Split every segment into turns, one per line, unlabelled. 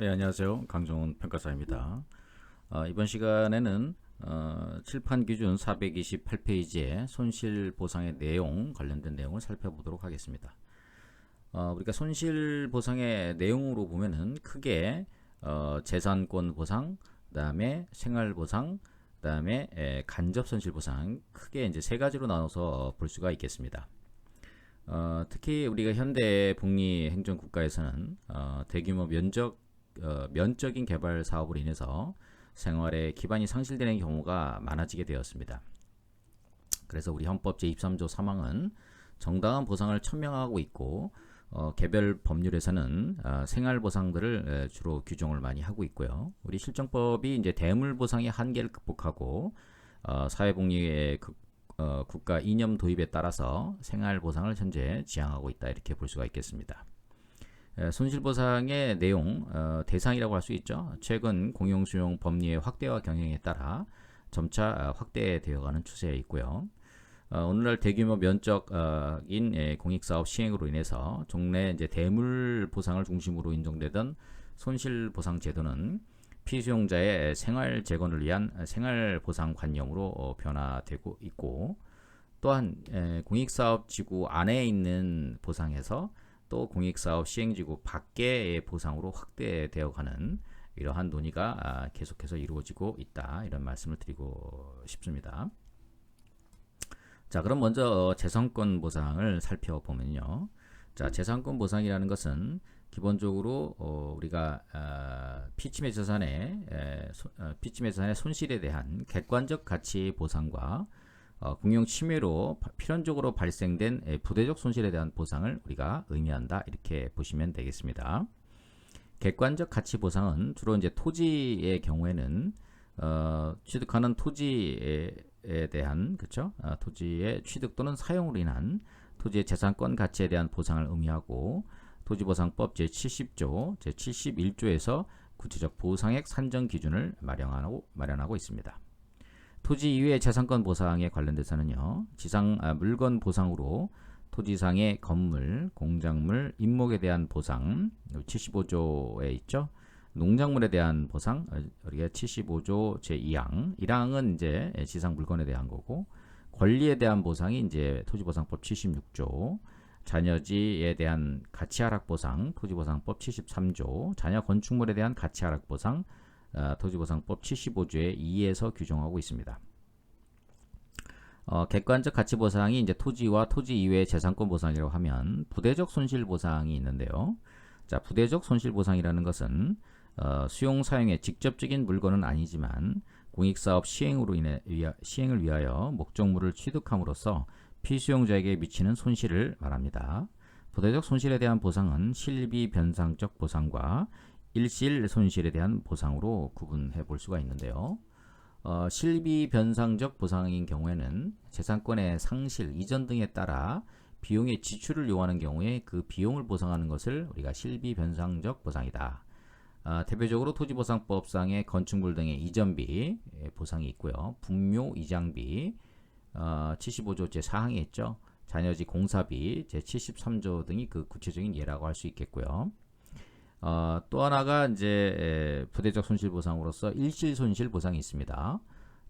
네, 안녕하세요. 강정훈 평가사입니다. 이번 시간에는 칠판 기준 428페이지의 손실보상의 내용 관련된 내용을 살펴보도록 하겠습니다. 우리가 손실보상의 내용으로 보면은 크게 재산권 보상, 그다음에 생활보상, 그다음에 간접손실보상 크게 이제 세 가지로 나눠서 볼 수가 있겠습니다. 특히 우리가 현대 북미 행정 국가에서는 대규모 면적인 개발 사업으로 인해서 생활의 기반이 상실되는 경우가 많아지게 되었습니다. 그래서 우리 헌법 제23조 3항은 정당한 보상을 천명하고 있고 개별 법률에서는 생활 보상들을 주로 규정을 많이 하고 있고요. 우리 실정법이 이제 대물 보상의 한계를 극복하고 사회복리의 국가 이념 도입에 따라서 생활 보상을 현재 지향하고 있다 이렇게 볼 수가 있겠습니다. 손실보상의 내용 대상이라고 할 수 있죠. 최근 공용수용 법리의 확대와 경영에 따라 점차 확대되어가는 추세에 있고요. 오늘날 대규모 면적인 공익사업 시행으로 인해서 종래 이제 대물 보상을 중심으로 인정되던 손실보상 제도는 피수용자의 생활 재건을 위한 생활보상관념으로 변화되고 있고, 또한 공익사업 지구 안에 있는 보상에서 또 공익사업 시행지구 밖의 보상으로 확대되어 가는 이러한 논의가 계속해서 이루어지고 있다 이런 말씀을 드리고 싶습니다. 자, 그럼 먼저 재산권 보상을 살펴보면요. 자, 재산권 보상이라는 것은 기본적으로 우리가 피침의 재산의 손실에 대한 객관적 가치 보상과 공용 침해로 필연적으로 발생된 부대적 손실에 대한 보상을 우리가 의미한다 이렇게 보시면 되겠습니다. 객관적 가치 보상은 주로 이제 토지의 경우에는 취득하는 토지에 대한 그렇죠? 토지의 취득 또는 사용으로 인한 토지의 재산권 가치에 대한 보상을 의미하고 토지보상법 제70조 제71조에서 구체적 보상액 산정 기준을 마련하고 있습니다. 토지 이외의 재산권 보상에 관련돼서는요. 지상 물건 보상으로 토지상의 건물, 공작물, 임목에 대한 보상 75조에 있죠. 농작물에 대한 보상 우리가 75조 제2항 1항은 이제 지상 물건에 대한 거고, 권리에 대한 보상이 이제 토지보상법 76조, 자녀지에 대한 가치 하락 보상 토지보상법 73조, 자녀 건축물에 대한 가치 하락 보상 토지보상법 75조의 2에서 규정하고 있습니다. 객관적 가치 보상이 이제 토지와 토지 이외의 재산권 보상이라고 하면 부대적 손실 보상이 있는데요. 자, 부대적 손실 보상이라는 것은 수용 사용의 직접적인 물건은 아니지만 공익사업 시행을 위하여 목적물을 취득함으로써 피수용자에게 미치는 손실을 말합니다. 부대적 손실에 대한 보상은 실비 변상적 보상과 일실 손실에 대한 보상으로 구분해 볼 수가 있는데요. 실비 변상적 보상인 경우에는 재산권의 상실, 이전 등에 따라 비용의 지출을 요하는 경우에 그 비용을 보상하는 것을 우리가 실비 변상적 보상이다. 대표적으로 토지보상법상의 건축물 등의 이전비 보상이 있고요. 분묘 이장비 75조 제4항에 있죠. 자녀지 공사비 제73조 등이 그 구체적인 예라고 할 수 있겠고요. 또 하나가 이제 부대적 손실 보상으로서 일실 손실 보상이 있습니다.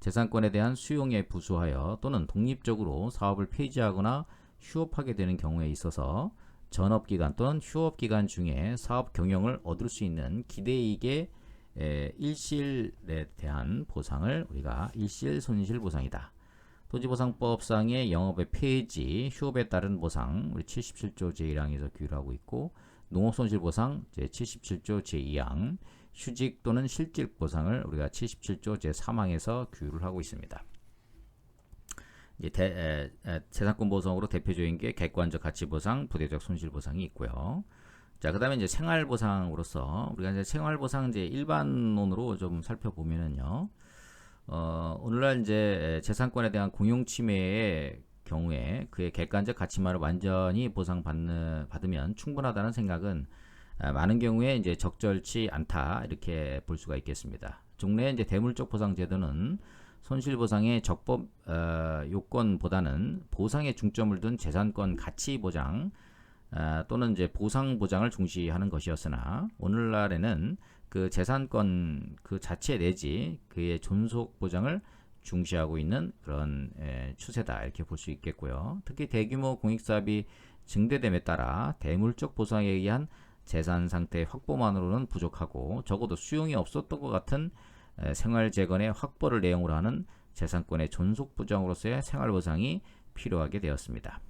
재산권에 대한 수용에 부수하여 또는 독립적으로 사업을 폐지하거나 휴업하게 되는 경우에 있어서 전업기간 또는 휴업기간 중에 사업 경영을 얻을 수 있는 기대이익의 일실에 대한 보상을 우리가 일실 손실 보상이다. 토지보상법상의 영업의 폐지, 휴업에 따른 보상 우리 77조 제1항에서 규율하고 있고, 농업손실보상 제77조 제2항, 휴직 또는 실직 보상을 우리가 77조 제3항에서 규율을 하고 있습니다. 이제 재산권 보상으로 대표적인 게 객관적 가치 보상, 부대적 손실 보상이 있고요. 자, 그다음에 이제 생활 보상으로서 우리가 이제 생활 보상 이제 일반론으로 좀 살펴보면은요. 오늘날 이제 재산권에 대한 공용 침해의 경우에 그의 객관적 가치만을 완전히 받으면 충분하다는 생각은 많은 경우에 이제 적절치 않다 이렇게 볼 수가 있겠습니다. 종래 이제 대물적 보상 제도는 손실보상의 적법 요건보다는 보상에 중점을 둔 재산권 가치 보장 또는 이제 보상 보장을 중시하는 것이었으나, 오늘날에는 그 재산권 그 자체 내지 그의 존속 보장을 중시하고 있는 그런 추세다 이렇게 볼 수 있겠고요. 특히 대규모 공익사업이 증대됨에 따라 대물적 보상에 의한 재산 상태 확보만으로는 부족하고 적어도 수용이 없었던 것 같은 생활재건의 확보를 내용으로 하는 재산권의 존속 보장으로서의 생활보상이 필요하게 되었습니다.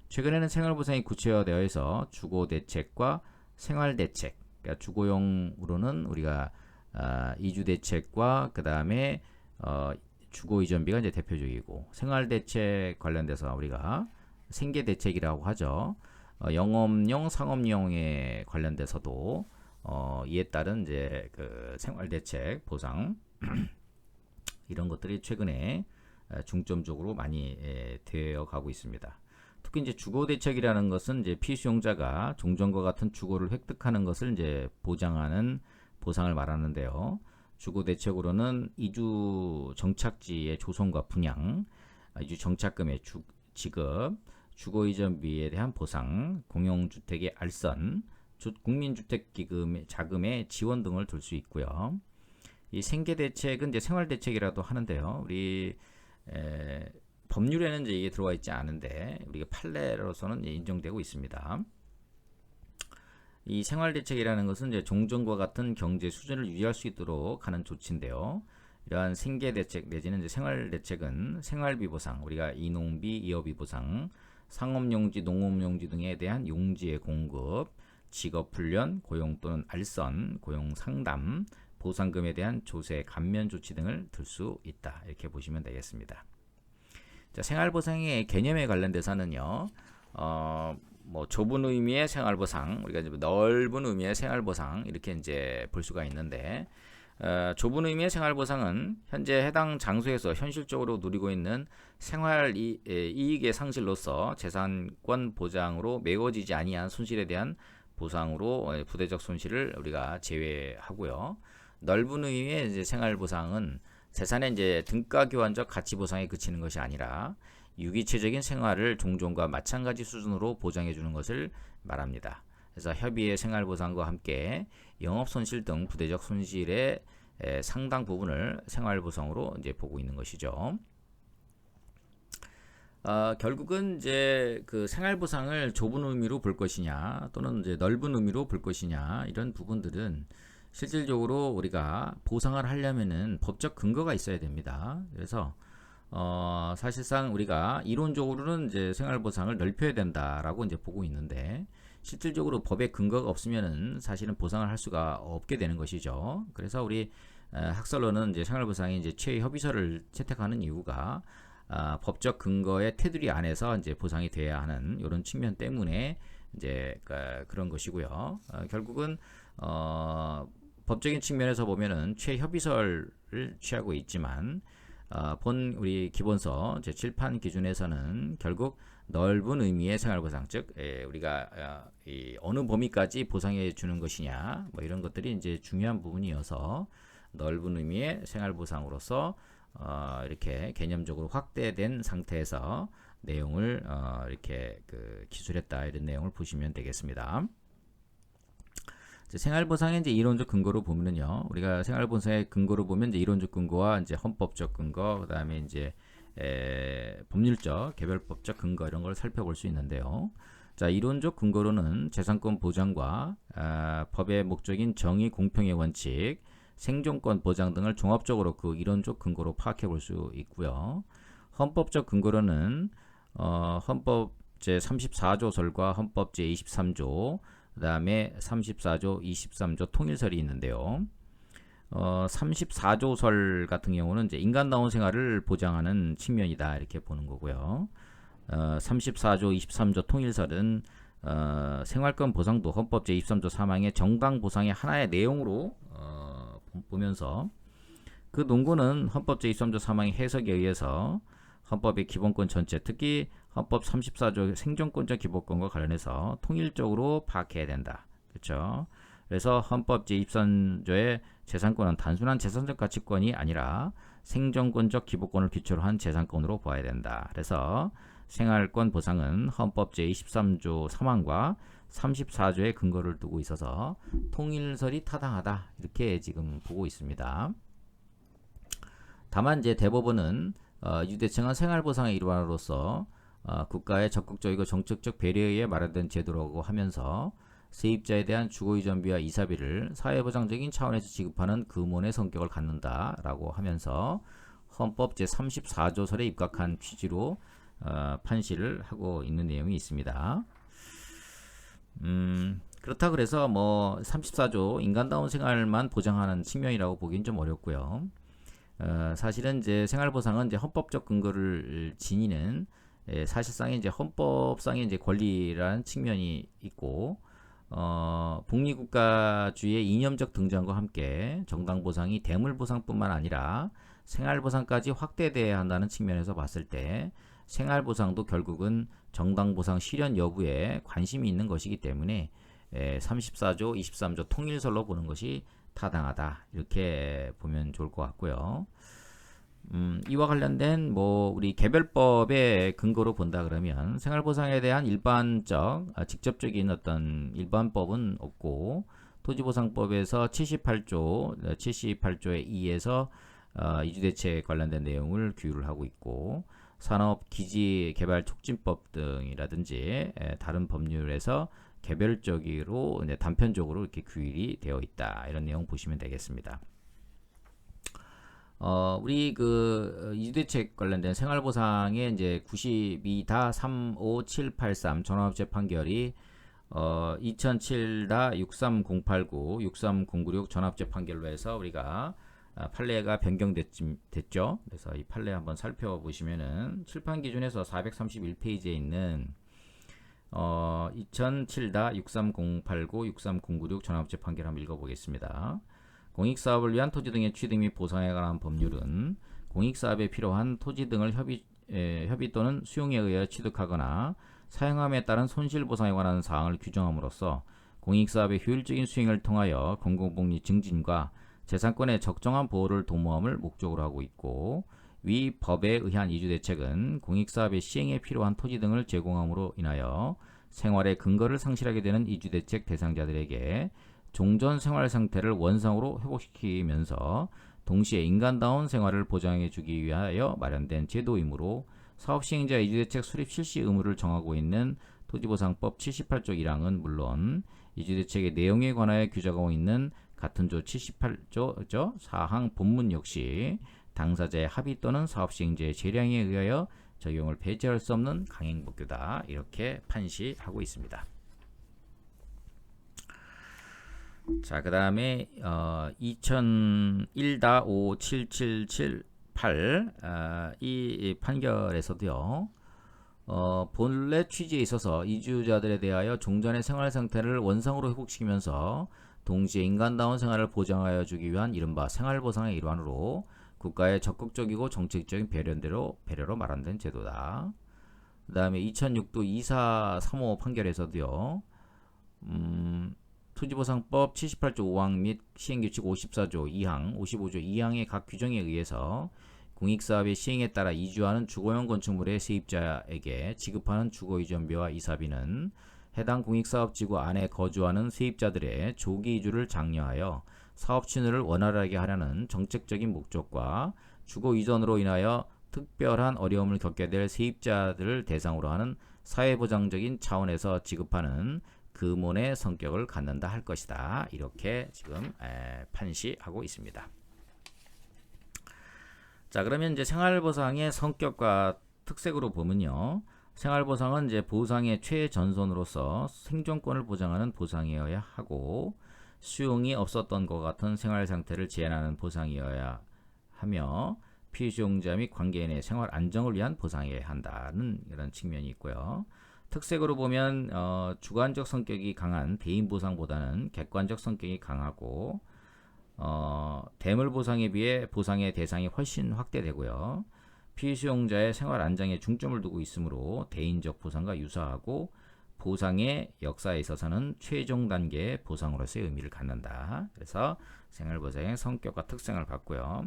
최근에는 생활보상이 구체화되어 있어 주거대책과 생활대책, 그러니까 주거용으로는 우리가 이주대책과 그 다음에 주거이전비가 이제 대표적이고, 생활대책 관련돼서 우리가 생계대책이라고 하죠. 영업용, 상업용에 관련돼서도 이에 따른 이제 그 생활대책 보상 이런 것들이 최근에 중점적으로 많이 되어 가고 있습니다. 특히 이제 주거대책이라는 것은 이제 피수용자가 종전과 같은 주거를 획득하는 것을 이제 보장하는 보상을 말하는데요. 주거대책으로는 이주 정착지의 조성과 분양, 이주 정착금의 지급, 주거이전비에 대한 보상, 공용주택의 알선, 국민주택기금의 자금의 지원 등을 둘 수 있고요. 이 생계대책은 이제 생활대책이라도 하는데요. 우리 법률에는 이제 이게 들어와 있지 않은데 우리가 판례로서는 인정되고 있습니다. 이 생활대책이라는 것은 이제 종전과 같은 경제 수준을 유지할 수 있도록 하는 조치인데요. 이러한 생계대책 내지는 이제 생활대책은 생활비 보상, 우리가 이농비, 이업비 보상, 상업용지, 농업용지 등에 대한 용지의 공급, 직업훈련, 고용 또는 알선, 고용 상담, 보상금에 대한 조세 감면 조치 등을 들 수 있다. 이렇게 보시면 되겠습니다. 자, 생활보상의 개념에 관련돼서는요, 뭐 좁은 의미의 생활보상, 우리가 이제 넓은 의미의 생활보상 이렇게 이제 볼 수가 있는데, 좁은 의미의 생활보상은 현재 해당 장소에서 현실적으로 누리고 있는 생활 이익의 상실로서 재산권 보장으로 메워지지 아니한 손실에 대한 보상으로 부대적 손실을 우리가 제외하고요. 넓은 의미의 이제 생활보상은 재산의 이제 등가교환적 가치 보상에 그치는 것이 아니라 유기체적인 생활을 종전과 마찬가지 수준으로 보장해 주는 것을 말합니다. 그래서 협의의 생활보상과 함께 영업손실 등 부대적 손실의 상당 부분을 생활보상으로 이제 보고 있는 것이죠. 결국은 이제 그 생활보상을 좁은 의미로 볼 것이냐 또는 이제 넓은 의미로 볼 것이냐 이런 부분들은 실질적으로 우리가 보상을 하려면은 법적 근거가 있어야 됩니다. 그래서 사실상 우리가 이론적으로는 이제 생활보상을 넓혀야 된다라고 이제 보고 있는데 실질적으로 법의 근거가 없으면은 사실은 보상을 할 수가 없게 되는 것이죠. 그래서 우리 학설로는 이제 생활보상이 이제 최협의서를 채택하는 이유가 법적 근거의 테두리 안에서 이제 보상이 돼야 하는 이런 측면 때문에 이제 그런 것이고요. 결국은 법적인 측면에서 보면은 최협의설을 취하고 있지만 본 우리 기본서 제7판 기준에서는 결국 넓은 의미의 생활보상, 즉 우리가 어느 범위까지 보상해 주는 것이냐 뭐 이런 것들이 이제 중요한 부분이어서 넓은 의미의 생활보상으로서 이렇게 개념적으로 확대된 상태에서 내용을 이렇게 기술했다 이런 내용을 보시면 되겠습니다. 생활보상의 이제 이론적 근거로 보면은요, 우리가 생활보상의 근거로 보면 이제 이론적 근거와 이제 헌법적 근거, 그다음에 이제 법률적, 개별법적 근거 이런 걸 살펴볼 수 있는데요. 자, 이론적 근거로는 재산권 보장과 법의 목적인 정의, 공평의 원칙, 생존권 보장 등을 종합적으로 그 이론적 근거로 파악해 볼 수 있고요. 헌법적 근거로는 헌법 제34조설과 헌법 제23조, 그 다음에 34조, 23조 통일설이 있는데요. 34조설 같은 경우는 이제 인간다운 생활을 보장하는 측면이다 이렇게 보는 거고요. 34조, 23조 통일설은 생활권 보상도 헌법 제23조 3항의 정당 보상의 하나의 내용으로 보면서 그 논구는 헌법 제23조 3항의 해석에 의해서 헌법의 기본권 전체, 특히 헌법 34조 생존권적 기본권과 관련해서 통일적으로 파악해야 된다. 그렇죠? 그래서 헌법 제23조의 재산권은 단순한 재산적 가치권이 아니라 생존권적 기본권을 기초로 한 재산권으로 봐야 된다. 그래서 생활권 보상은 헌법 제23조 3항과 34조의 근거를 두고 있어서 통일설이 타당하다 이렇게 지금 보고 있습니다. 다만 이제 대법원은 이주대책은 생활보상의 일환으로서 국가의 적극적이고 정책적 배려에 의해 마련된 제도라고 하면서 세입자에 대한 주거이전비와 이사비를 사회보장적인 차원에서 지급하는 금원의 성격을 갖는다라고 하면서 헌법 제34조설에 입각한 취지로 판시를 하고 있는 내용이 있습니다. 그렇다 그래서 뭐 34조 인간다운 생활만 보장하는 측면이라고 보기는 좀 어렵고요. 사실은 이제 생활보상은 이제 헌법적 근거를 지니는 사실상의 이제 헌법상의 이제 권리라는 측면이 있고 복리국가주의의 이념적 등장과 함께 정당보상이 대물보상뿐만 아니라 생활보상까지 확대돼야 한다는 측면에서 봤을 때 생활보상도 결국은 정당보상 실현 여부에 관심이 있는 것이기 때문에 34조, 23조 통일설로 보는 것이 타당하다 이렇게 보면 좋을 것 같고요. 이와 관련된 뭐 우리 개별법의 근거로 본다 그러면 생활보상에 대한 일반적 직접적인 어떤 일반법은 없고 토지보상법에서 78조의 2에서 이주대책 관련된 내용을 규율을 하고 있고 산업기지개발촉진법 등이라든지 다른 법률에서 개별적으로 단편적으로 이렇게 규율이 되어 있다 이런 내용 보시면 되겠습니다. 우리 그 이주대책 관련된 생활보상의 이제 92-35783 전원합체 판결이 2007-63089, 63096 전합체 판결로 해서 우리가 판례가 변경됐죠. 그래서 이 판례 한번 살펴보시면은 칠판 기준에서 431페이지에 있는 2007-63089, 63096 전합체 판결 한번 읽어보겠습니다. 공익사업을 위한 토지 등의 취득 및 보상에 관한 법률은 공익사업에 필요한 토지 등을 협의 또는 수용에 의하여 취득하거나 사용함에 따른 손실보상에 관한 사항을 규정함으로써 공익사업의 효율적인 수행을 통하여 공공복리 증진과 재산권의 적정한 보호를 도모함을 목적으로 하고 있고 위 법에 의한 이주대책은 공익사업의 시행에 필요한 토지 등을 제공함으로 인하여 생활의 근거를 상실하게 되는 이주대책 대상자들에게 종전 생활 상태를 원상으로 회복시키면서 동시에 인간다운 생활을 보장해 주기 위하여 마련된 제도이므로 사업시행자 이주대책 수립 실시 의무를 정하고 있는 토지보상법 78조 1항은 물론 이주대책의 내용에 관하여 규정하고 있는 같은 조 78조 4항 본문 역시 당사자의 합의 또는 사업시행자의 재량에 의하여 적용을 배제할 수 없는 강행법규다 이렇게 판시하고 있습니다. 자, 그 다음에 2001-57778 이 판결에서도요. 본래 취지에 있어서 이주자들에 대하여 종전의 생활 상태를 원상으로 회복시키면서 동시에 인간다운 생활을 보장하여 주기 위한 이른바 생활보상의 일환으로 국가의 적극적이고 정책적인 배려로 마련된 제도다. 그 다음에 2006도 2435 판결에서도요. 토지보상법 78조 5항 및 시행규칙 54조 2항, 55조 2항의 각 규정에 의해서 공익사업의 시행에 따라 이주하는 주거용 건축물의 세입자에게 지급하는 주거이전비와 이사비는 해당 공익사업지구 안에 거주하는 세입자들의 조기 이주를 장려하여 사업 진행을 원활하게 하려는 정책적인 목적과 주거 이전으로 인하여 특별한 어려움을 겪게 될 세입자들을 대상으로 하는 사회보장적인 차원에서 지급하는 금원의 성격을 갖는다 할 것이다. 이렇게 지금 판시하고 있습니다. 자, 그러면 이제 생활보상의 성격과 특색으로 보면요. 생활보상은 이제 보상의 최전선으로서 생존권을 보장하는 보상이어야 하고 수용이 없었던 것 같은 생활 상태를 제한하는 보상이어야 하며 피수용자 및 관계인의 생활 안정을 위한 보상이어야 한다는 이런 측면이 있고요. 특색으로 보면 주관적 성격이 강한 대인 보상보다는 객관적 성격이 강하고 대물 보상에 비해 보상의 대상이 훨씬 확대되고요. 피수용자의 생활 안정에 중점을 두고 있으므로 대인적 보상과 유사하고 보상의 역사에 있어서는 최종 단계의 보상으로서의 의미를 갖는다. 그래서 생활보상의 성격과 특성을 갖고요.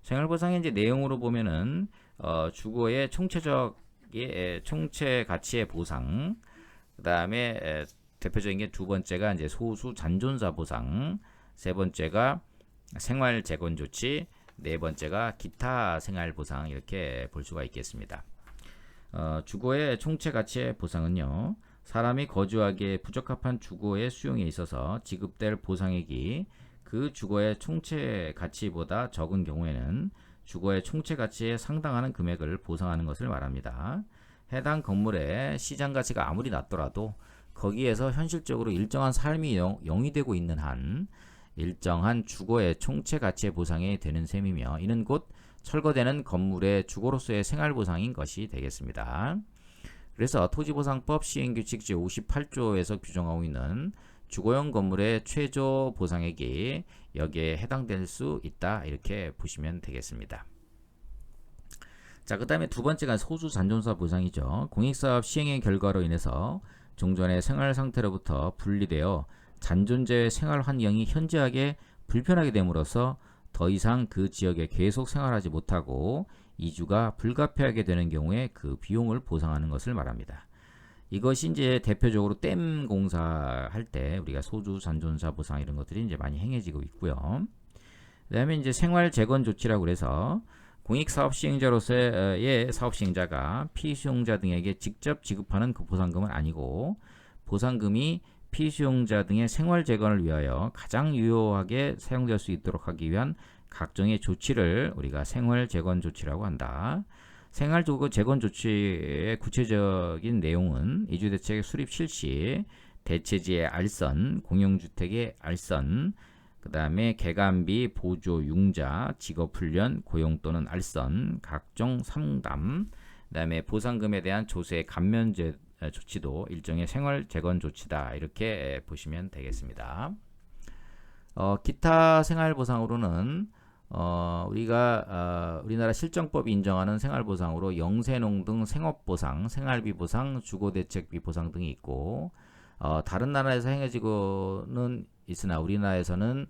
생활보상의 이제 내용으로 보면은 주거의 총체 가치의 보상, 그 다음에 대표적인 게 두 번째가 이제 소수 잔존사 보상, 세 번째가 생활 재건 조치, 네 번째가 기타 생활 보상 이렇게 볼 수가 있겠습니다. 주거의 총체 가치의 보상은요, 사람이 거주하기에 부적합한 주거의 수용에 있어서 지급될 보상액이 그 주거의 총체 가치보다 적은 경우에는 주거의 총체 가치에 상당하는 금액을 보상하는 것을 말합니다. 해당 건물의 시장 가치가 아무리 낮더라도 거기에서 현실적으로 일정한 삶이 영위되고 있는 한 일정한 주거의 총체 가치의 보상이 되는 셈이며, 이는 곧 철거되는 건물의 주거로서의 생활 보상인 것이 되겠습니다. 그래서 토지보상법 시행규칙 제58조에서 규정하고 있는 주거용 건물의 최저 보상액이 여기에 해당될 수 있다, 이렇게 보시면 되겠습니다. 자, 그 다음에 두 번째가 소수 잔존사 보상이죠. 공익사업 시행의 결과로 인해서 종전의 생활 상태로부터 분리되어 잔존자의 생활 환경이 현저하게 불편하게 됨으로써 더 이상 그 지역에 계속 생활하지 못하고 이주가 불가피하게 되는 경우에 그 비용을 보상하는 것을 말합니다. 이것이 이제 대표적으로 댐 공사할 때 우리가 소수 잔존사 보상 이런 것들이 이제 많이 행해지고 있고요. 그다음에 이제 생활 재건 조치라고 그래서 공익사업 시행자로서의 사업 시행자가 피수용자 등에게 직접 지급하는 그 보상금은 아니고, 보상금이 피수용자 등의 생활 재건을 위하여 가장 유효하게 사용될 수 있도록 하기 위한 각종의 조치를 우리가 생활 재건 조치라고 한다. 생활 재건 조치의 구체적인 내용은 이주대책 수립 실시, 대체지의 알선, 공용주택의 알선, 그 다음에 개간비, 보조, 융자, 직업훈련, 고용 또는 알선, 각종 상담, 그 다음에 보상금에 대한 조세 감면 조치도 일종의 생활 재건 조치다, 이렇게 보시면 되겠습니다. 기타 생활 보상으로는 우리가 우리나라 실정법이 인정하는 생활 보상으로 영세농 등 생업 보상, 생활비 보상, 주거대책비 보상 등이 있고, 다른 나라에서 행해지고는 있으나 우리나라에서는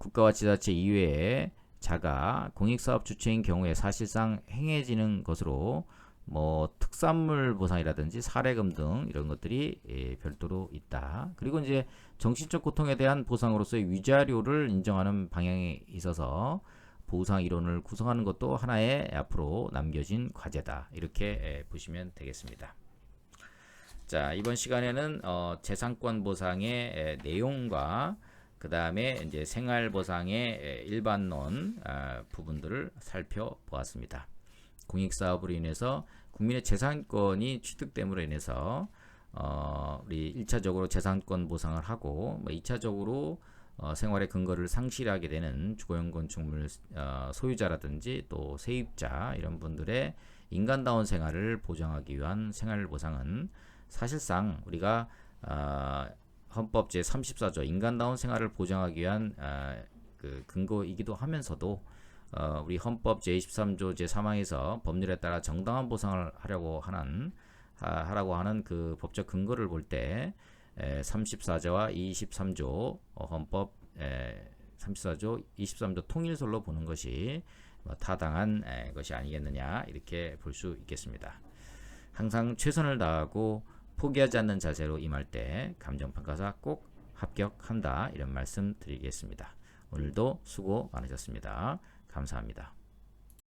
국가와 지자체 이외에 자가 공익사업 주체인 경우에 사실상 행해지는 것으로 뭐 특산물 보상이라든지 사례금 등 이런 것들이 별도로 있다. 그리고 이제 정신적 고통에 대한 보상으로서의 위자료를 인정하는 방향에 있어서 보상 이론을 구성하는 것도 하나의 앞으로 남겨진 과제다, 이렇게 보시면 되겠습니다. 자, 이번 시간에는 재산권 보상의 내용과 그 다음에 이제 생활 보상의 일반론 부분들을 살펴보았습니다. 공익사업으로 인해서 국민의 재산권이 취득됨으로 인해서 우리 1차적으로 재산권 보상을 하고, 2차적으로 생활의 근거를 상실하게 되는 주거용 건축물 소유자라든지 또 세입자 이런 분들의 인간다운 생활을 보장하기 위한 생활 보상은 사실상 우리가 헌법 제34조 인간다운 생활을 보장하기 위한 그 근거이기도 하면서도 우리 헌법 제23조 제3항에서 법률에 따라 정당한 보상을 하라고 하는 그 법적 근거를 볼 때 34조와 23조 헌법 34조 23조 통일설로 보는 것이 타당한 것이 아니겠느냐, 이렇게 볼 수 있겠습니다. 항상 최선을 다하고 포기하지 않는 자세로 임할 때 감정평가사 꼭 합격한다, 이런 말씀 드리겠습니다. 오늘도 수고 많으셨습니다. 감사합니다.